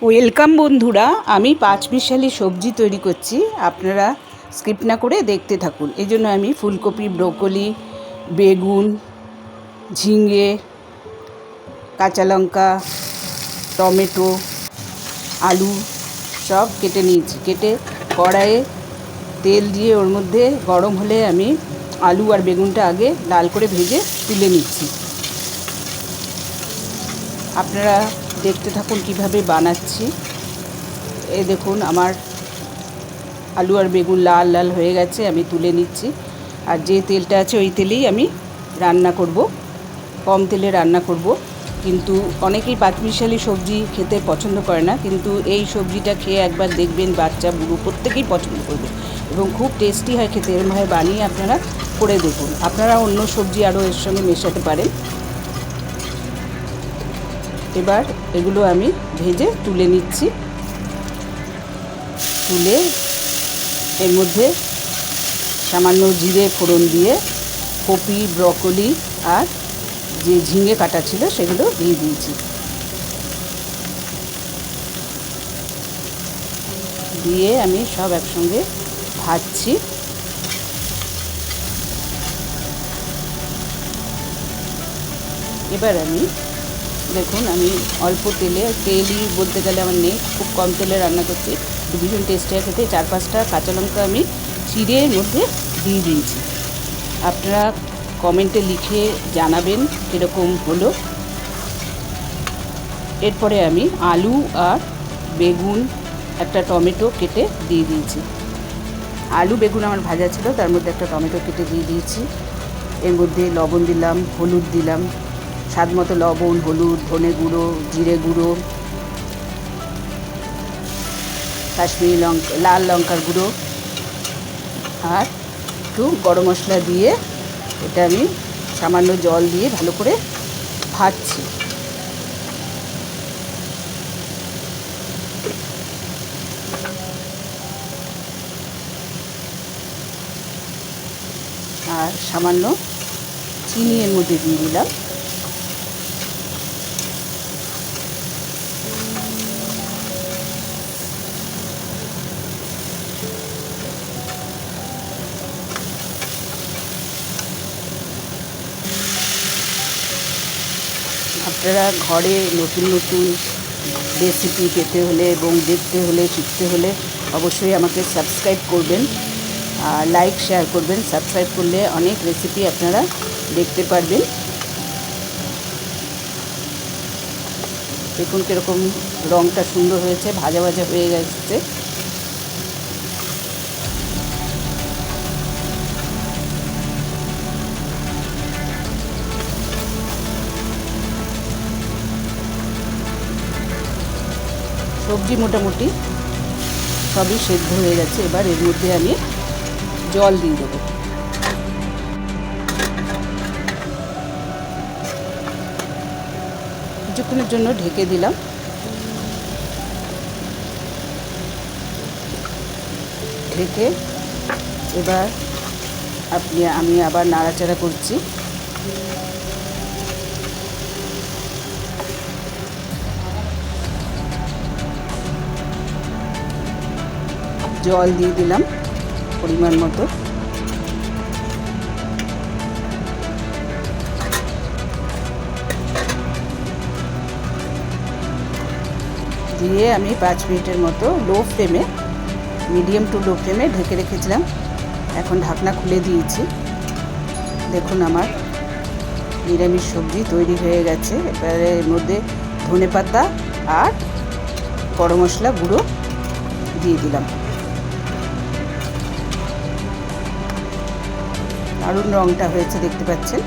Welcome বন্ধুরা, আমি পাঁচমিশালি সবজি তৈরি করছি। আপনারা স্কিপ না করে দেখতে থাকুন। এই জন্য আমি ফুলকপি, ব্রোকলি, বেগুন, ঝিঙে, কাঁচা লঙ্কা, টমেটো, আলু সব কেটে নিয়েছি। কেটে কড়াইয়ে তেল দিয়ে ওর মধ্যে গরম হলে আমি আলু আর বেগুনটা আগে লাল করে ভেজে তুলে নিচ্ছি। আপনারা দেখতে থাকুন কিভাবে বানাচ্ছি। এই দেখুন আমার আলু আর বেগুন লাল লাল হয়ে গেছে, আমি তুলে নিচ্ছি। আর যে তেলটা আছে ওই তেলেই আমি রান্না করব, কম তেলে রান্না করব। কিন্তু অনেকেই পাঁচমিশালি সবজি খেতে পছন্দ করে না, কিন্তু এই সবজিটা খেয়ে একবার দেখবেন, বাচ্চা বুড়ো প্রত্যেকেই পছন্দ করবে এবং খুব টেস্টি হয় খেতে। এরমভাবে বানিয়ে আপনারা করে দেখুন। আপনারা অন্য সবজি আরও এর সঙ্গে মেশাতে পারেন। এবার এগুলো আমি ভেজে তুলে নিচ্ছি। তুলে এর মধ্যে সামান্য জিরে ফোড়ন দিয়ে কপি, ব্রকলি আর যে ঝিঙে কাটা ছিল সেগুলো দিয়ে দিয়েছি। দিয়ে আমি সব একসঙ্গে ভাজছি। এবার আমি দেখুন, আমি অল্প তেলই বলতে গেলে আমার নেই, খুব কম তেলে রান্না করছি। ভীষণ টেস্টি হয় খেতে। 4-5টা কাঁচা লঙ্কা আমি চিড়ে এর মধ্যে দিয়ে দিয়েছি। আপনারা কমেন্টে লিখে জানাবেন কীরকম হলো। এরপরে আমি আলু আর বেগুন, একটা টমেটো কেটে দিয়ে দিয়েছি। আলু বেগুন আমার ভাজা ছিল, তার মধ্যে একটা টমেটো কেটে দিয়ে দিয়েছি। এর মধ্যে লবণ দিলাম, হলুদ দিলাম, স্বাদ মতো লবণ, হলুদ, ধনে গুঁড়ো, জিরে গুঁড়ো, কাশ্মীরি লঙ্কা, লাল লঙ্কার গুঁড়ো আর একটু গরম মশলা দিয়ে এটা আমি সামান্য জল দিয়ে ভালো করে ভাজছি। আর সামান্য চিনি এর মধ্যে দিয়ে দিলাম। আপনারা ঘরে নতুন নতুন রেসিপি পেতে হলে এবং দেখতে হলে, শিখতে হলে অবশ্যই আমাকে সাবস্ক্রাইব করবেন আর লাইক শেয়ার করবেন। সাবস্ক্রাইব করলে অনেক রেসিপি আপনারা দেখতে পারবেন। দেখুন কীরকম রঙটা সুন্দর হয়েছে, ভাজা ভাজা হয়ে গেছে। সবজি মোটামুটি সবই সেদ্ধ হয়ে গেছে। এবার এর মধ্যে আমি জল দিয়ে দেবো। কিছুক্ষণের জন্য ঢেকে দিলাম। ঢেকে এবার আমি আবার নাড়াচাড়া করছি। জল দিয়ে দিলাম পরিমাণ মতো। দিয়ে আমি 5 মিনিটের মতো মিডিয়াম টু লো ফ্লেমে ঢেকে রেখেছিলাম। এখন ঢাকনা খুলে দিয়েছি। দেখুন আমার নিরামিষ সবজি তৈরি হয়ে গেছে। এবারে এর মধ্যে ধনেপাতা আর গরম মশলা গুঁড়ো দিয়ে দিলাম। দারুণ রঙটা হয়েছে, দেখতে পাচ্ছেন।